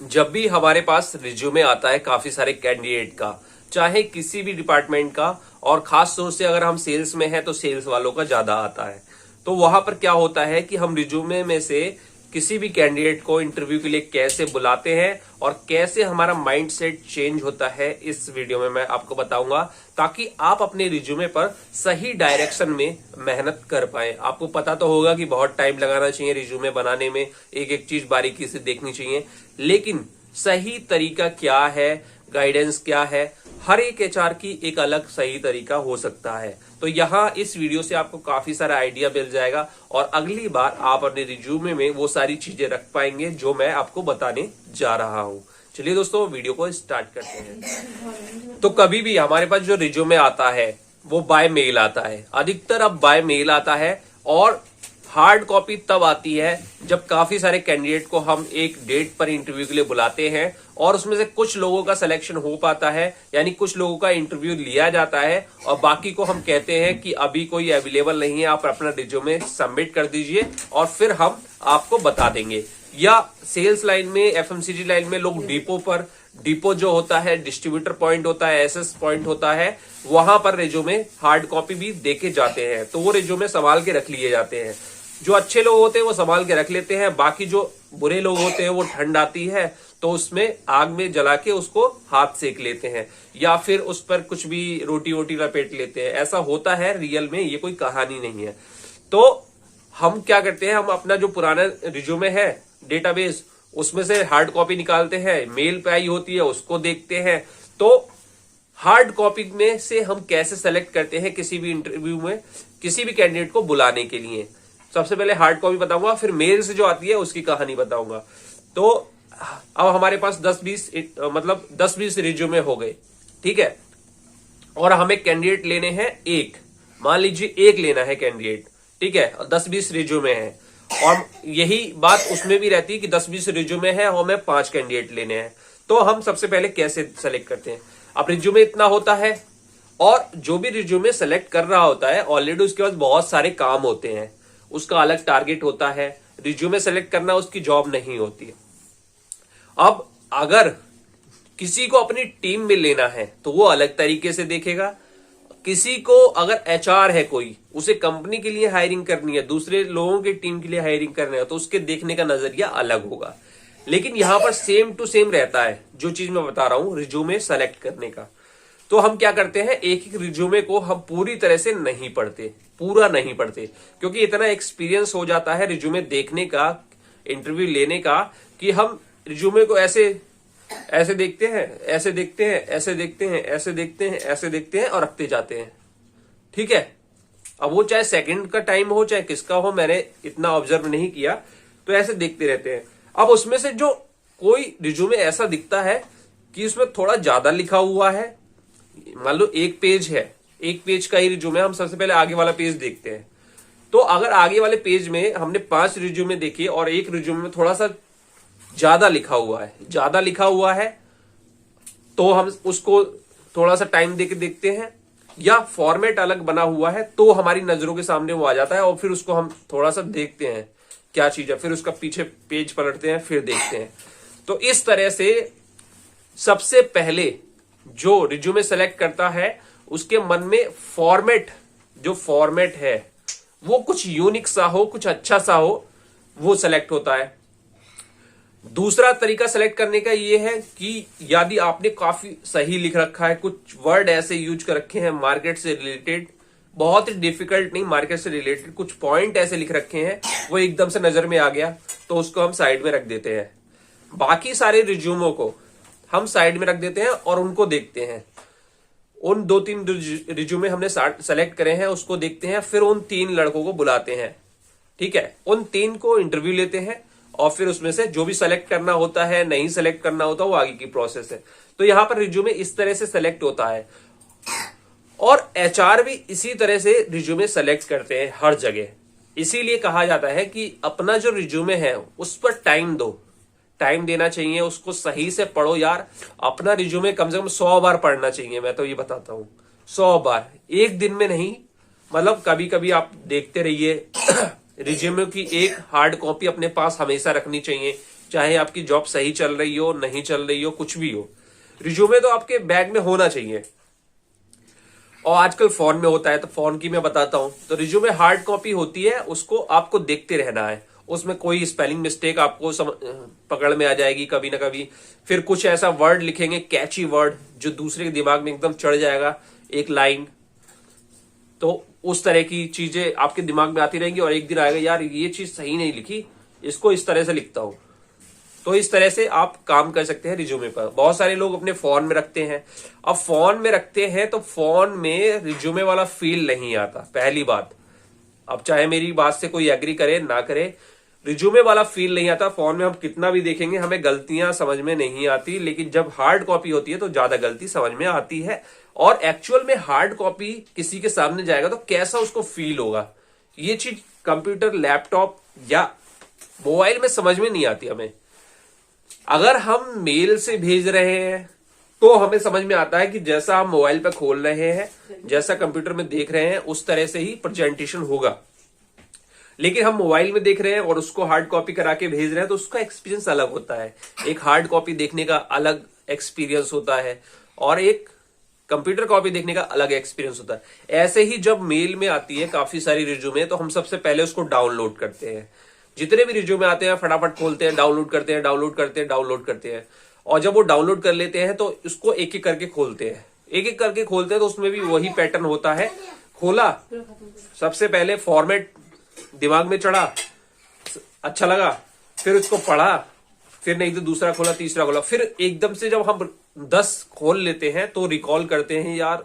जब भी हमारे पास रिज्यूमे आता है काफी सारे कैंडिडेट का, चाहे किसी भी डिपार्टमेंट का, और खास तौर से अगर हम सेल्स में हैं तो सेल्स वालों का ज्यादा आता है। तो वहां पर क्या होता है कि हम रिज्यूमे में से किसी भी कैंडिडेट को इंटरव्यू के लिए कैसे बुलाते हैं और कैसे हमारा माइंडसेट चेंज होता है, इस वीडियो में मैं आपको बताऊंगा, ताकि आप अपने रिज्यूमे पर सही डायरेक्शन में मेहनत कर पाए। आपको पता तो होगा कि बहुत टाइम लगाना चाहिए रिज्यूमे बनाने में, एक एक चीज बारीकी से देखनी चाहिए, लेकिन सही तरीका क्या है, गाइडेंस क्या है, हर एक एचआर की एक अलग सही तरीका हो सकता है। तो यहाँ इस वीडियो से आपको काफी सारा आइडिया मिल जाएगा और अगली बार आप अपने रिज्यूमे में वो सारी चीजें रख पाएंगे जो मैं आपको बताने जा रहा हूं। चलिए दोस्तों, वीडियो को स्टार्ट करते हैं। तो कभी भी हमारे पास जो रिज्यूमे आता है वो बाय मेल आता है, अधिकतर अब बाय मेल आता है, और हार्ड कॉपी तब आती है जब काफी सारे कैंडिडेट को हम एक डेट पर इंटरव्यू के लिए बुलाते हैं और उसमें से कुछ लोगों का सिलेक्शन हो पाता है, यानी कुछ लोगों का इंटरव्यू लिया जाता है और बाकी को हम कहते हैं कि अभी कोई अवेलेबल नहीं है, आप अपना रिज्यूमे सबमिट कर दीजिए और फिर हम आपको बता देंगे। या सेल्स लाइन में, एफएमसीजी लाइन में लोग डिपो जो होता है, डिस्ट्रीब्यूटर पॉइंट होता है, एसएस पॉइंट होता है, वहां पर रिज्यूमे हार्ड कॉपी भी देके जाते हैं, तो वो रिज्यूमे संभाल के रख लिए जाते हैं। जो अच्छे लोग होते हैं वो संभाल के रख लेते हैं, बाकी जो बुरे लोग होते हैं वो ठंड आती है तो उसमें आग में जला के उसको हाथ सेक लेते हैं या फिर उस पर कुछ भी रोटी वोटी लपेट लेते हैं। ऐसा होता है रियल में, ये कोई कहानी नहीं है। तो हम क्या करते हैं, हम अपना जो पुराना रिज्यूमे है डेटाबेस, उसमें से हार्ड कॉपी निकालते हैं, मेल पे आई होती है उसको देखते हैं। तो हार्ड कॉपी में से हम कैसे सेलेक्ट करते हैं किसी भी इंटरव्यू में किसी भी कैंडिडेट को बुलाने के लिए, सबसे पहले हार्ड कॉपी बताऊंगा, फिर मेल से जो आती है उसकी कहानी बताऊंगा। तो अब हमारे पास 10-20 रिज्यूमे हो गए, ठीक है, और हमें कैंडिडेट लेने हैं एक, मान लीजिए एक लेना है कैंडिडेट, ठीक है, 10-20 रिज्यूमे है, और यही बात उसमें भी रहती है कि 10-20 रिज्यूमे है और हमें 5 कैंडिडेट लेने हैं। तो हम सबसे पहले कैसे सेलेक्ट करते हैं, अब रिज्यूमे इतना होता है और जो भी रिज्यूमे सेलेक्ट कर रहा होता है ऑलरेडी उसके पास बहुत सारे काम होते हैं, उसका अलग टारगेट होता है, रिज्यूमे सेलेक्ट करना उसकी जॉब नहीं होती है। अब अगर किसी को अपनी टीम में लेना है तो वो अलग तरीके से देखेगा, किसी को अगर एचआर है कोई, उसे कंपनी के लिए हायरिंग करनी है, दूसरे लोगों की टीम के लिए हायरिंग करना है, तो उसके देखने का नजरिया अलग होगा। लेकिन यहां पर सेम टू सेम रहता है जो चीज मैं बता रहा हूं रिज्यूमे सेलेक्ट करने का। तो हम क्या करते हैं, एक एक रिज्यूमे को हम पूरी तरह से नहीं पढ़ते, पूरा नहीं पढ़ते, क्योंकि इतना एक्सपीरियंस हो जाता है रिज्यूमे देखने का, इंटरव्यू लेने का, कि हम रिज्यूमे को ऐसे देखते हैं, ऐसे देखते हैं, ऐसे देखते हैं, ऐसे देखते हैं, ऐसे देखते हैं और रखते जाते हैं, ठीक है। अब वो चाहे सेकंड का टाइम हो चाहे किसका हो, मैंने इतना ऑब्जर्व नहीं किया, तो ऐसे देखते रहते हैं। अब उसमें से जो कोई रिज्यूमे ऐसा दिखता है कि उसमें थोड़ा ज्यादा लिखा हुआ है, मान लो एक पेज है, एक पेज का ही रिज्यूमे, हम सबसे पहले आगे वाला पेज देखते हैं। तो अगर आगे वाले पेज में हमने 5 रिज्यूमे देखे और एक रिज्यूमे में थोड़ा सा ज्यादा लिखा हुआ है, तो हम उसको थोड़ा सा टाइम देके देखते हैं, या फॉर्मेट अलग बना हुआ है तो हमारी नजरों के सामने वो आ जाता है और फिर उसको हम थोड़ा सा देखते हैं क्या चीज है, फिर उसका पीछे पेज पलटते हैं, फिर देखते हैं। तो इस तरह से सबसे पहले जो रिज्यूमे सेलेक्ट करता है उसके मन में जो फॉर्मेट है वो कुछ यूनिक सा हो, कुछ अच्छा सा हो, वो सेलेक्ट होता है। दूसरा तरीका सेलेक्ट करने का ये है कि यदि आपने काफी सही लिख रखा है, कुछ वर्ड ऐसे यूज कर रखे हैं मार्केट से रिलेटेड, बहुत ही डिफिकल्ट नहीं, मार्केट से रिलेटेड कुछ पॉइंट ऐसे लिख रखे हैं, वो एकदम से नजर में आ गया तो उसको हम साइड में रख देते हैं। बाकी सारे रिज्यूमों को हम साइड में रख देते हैं और उनको देखते हैं। उन 2-3 रिज्यूमे हमने सेलेक्ट करे हैं उसको देखते हैं, फिर उन 3 लड़कों को बुलाते हैं, ठीक है, उन 3 को इंटरव्यू लेते हैं और फिर उसमें से जो भी सेलेक्ट करना होता है, नहीं सेलेक्ट करना होता, वो आगे की प्रोसेस है। तो यहां पर रिज्यूमे इस तरह से सेलेक्ट होता है और एचआर भी इसी तरह से रिज्यूमे सेलेक्ट करते हैं हर जगह। इसीलिए कहा जाता है कि अपना जो रिज्यूमे है उस पर टाइम दो, टाइम देना चाहिए, उसको सही से पढ़ो यार। अपना रिज्यूमे कम से कम 100 बार पढ़ना चाहिए, मैं तो ये बताता हूं, 100 बार, एक दिन में नहीं। मतलब कभी कभी आप देखते रहिए रिज्यूमे की एक हार्ड कॉपी अपने पास हमेशा रखनी चाहिए, चाहे आपकी जॉब सही चल रही हो, नहीं चल रही हो, कुछ भी हो, रिज्यूमे तो आपके बैग में होना चाहिए। और आजकल फोन में होता है, तो फोन की मैं बताता हूं। तो रिज्यूमे हार्ड कॉपी होती है, उसको आपको देखते रहना है। उसमें कोई स्पेलिंग मिस्टेक आपको पकड़ में आ जाएगी कभी ना कभी। फिर कुछ ऐसा वर्ड लिखेंगे, कैची वर्ड, जो दूसरे के दिमाग में एकदम चढ़ जाएगा, एक लाइन। तो उस तरह की चीजें आपके दिमाग में आती रहेंगी और एक दिन आएगा, यार ये चीज सही नहीं लिखी, इसको इस तरह से लिखता हूं। तो इस तरह से आप काम कर सकते हैं रिज्यूमे पर। बहुत सारे लोग अपने फोन में रखते हैं। अब फोन में रखते हैं तो फोन में रिज्यूमे वाला फील नहीं आता, पहली बात। अब चाहे मेरी बात से कोई एग्री करे ना करे, रिज्यूमे वाला फील नहीं आता। फोन में हम कितना भी देखेंगे, हमें गलतियां समझ में नहीं आती, लेकिन जब हार्ड कॉपी होती है तो ज्यादा गलती समझ में आती है। और एक्चुअल में हार्ड कॉपी किसी के सामने जाएगा तो कैसा उसको फील होगा, ये चीज कंप्यूटर, लैपटॉप या मोबाइल में समझ में नहीं आती हमें। अगर हम मेल से भेज रहे हैं तो हमें समझ में आता है कि जैसा हम मोबाइल पे खोल रहे हैं, जैसा कंप्यूटर में देख रहे हैं, उस तरह से ही प्रेजेंटेशन होगा। लेकिन हम मोबाइल में देख रहे हैं और उसको हार्ड कॉपी करा के भेज रहे हैं, तो उसका एक्सपीरियंस अलग होता है। एक हार्ड कॉपी देखने का अलग एक्सपीरियंस होता है और एक कंप्यूटर कॉपी देखने का अलग एक्सपीरियंस होता है। ऐसे ही जब मेल में आती है काफी सारी रिज्यूमे, तो हम सबसे पहले उसको डाउनलोड करते हैं। जितने भी रिज्यूमे आते हैं फटाफट खोलते हैं, डाउनलोड करते हैं, डाउनलोड करते हैं, डाउनलोड करते हैं। और जब वो डाउनलोड कर लेते हैं तो उसको एक एक करके खोलते हैं, एक एक करके खोलते हैं। तो उसमें भी वही पैटर्न होता है। खोला, सबसे पहले फॉर्मेट दिमाग में चढ़ा, अच्छा लगा, फिर उसको पढ़ा, फिर नहीं तो दूसरा खोला, तीसरा खोला, फिर एकदम से जब हम 10 खोल लेते हैं तो रिकॉल करते हैं, यार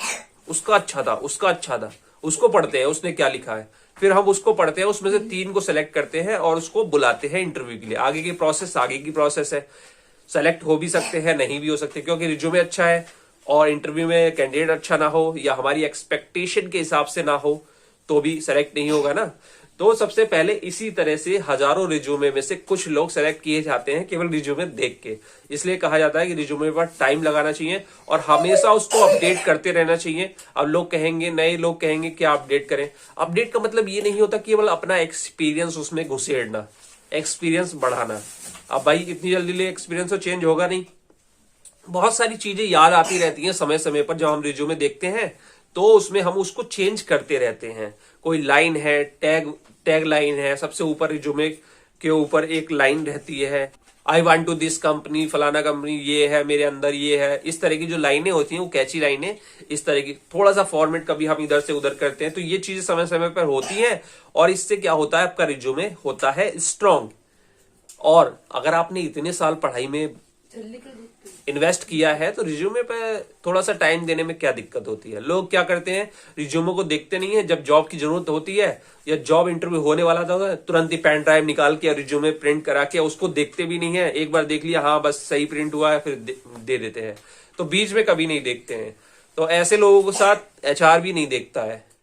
उसका अच्छा था, उसका अच्छा था, उसको पढ़ते हैं उसने क्या लिखा है। फिर हम उसको पढ़ते हैं, उसमें से 3 को सेलेक्ट करते हैं और उसको बुलाते हैं इंटरव्यू के लिए। आगे की प्रोसेस है। सेलेक्ट हो भी सकते हैं, नहीं भी हो सकते, क्योंकि रिज्यूमे अच्छा है और इंटरव्यू में कैंडिडेट अच्छा ना हो या हमारी एक्सपेक्टेशन के हिसाब से ना हो तो भी सेलेक्ट नहीं होगा ना। तो सबसे पहले इसी तरह से हजारों रिज्यूमे में से कुछ लोग सेलेक्ट किए जाते हैं केवल रिज्यूमे देख के। इसलिए कहा जाता है कि रिज्यूमे पर टाइम लगाना चाहिए और हमेशा उसको अपडेट करते रहना चाहिए। अब लोग कहेंगे, नए लोग कहेंगे क्या अपडेट करें। अपडेट का मतलब ये नहीं होता केवल अपना एक्सपीरियंस उसमें घुसेड़ना, एक्सपीरियंस बढ़ाना। अब भाई इतनी जल्दी एक्सपीरियंस तो चेंज होगा नहीं। बहुत सारी चीजें याद आती रहती हैं समय समय पर। जब हम रिज्यूमे देखते हैं तो उसमें हम उसको चेंज करते रहते हैं। कोई लाइन है, टैग लाइन है, सबसे ऊपर रिज्यूमे के ऊपर एक लाइन रहती है, I want to this company, फलाना कंपनी, ये है मेरे अंदर, ये है। इस तरह की जो लाइनें होती हैं वो कैची लाइनें, इस तरह की। थोड़ा सा फॉर्मेट कभी हम इधर से उधर करते हैं, तो ये चीजें समय समय पर होती हैं और इससे क्या होता है, आपका रिज्यूमे होता है स्ट्रांग। और अगर आपने इतने साल पढ़ाई में इन्वेस्ट किया है तो रिज्यूमे पे थोड़ा सा टाइम देने में क्या दिक्कत होती है। लोग क्या करते हैं, रिज्यूमे को देखते नहीं है। जब जॉब की जरूरत होती है या जॉब इंटरव्यू होने वाला था, तुरंत ही पेन ड्राइव निकाल के रिज्यूमे प्रिंट करा के उसको देखते भी नहीं है। एक बार देख लिया, हाँ बस सही प्रिंट हुआ है, फिर दे देते हैं। तो बीच में कभी नहीं देखते हैं। तो ऐसे लोगों के साथ एचआर भी नहीं देखता है।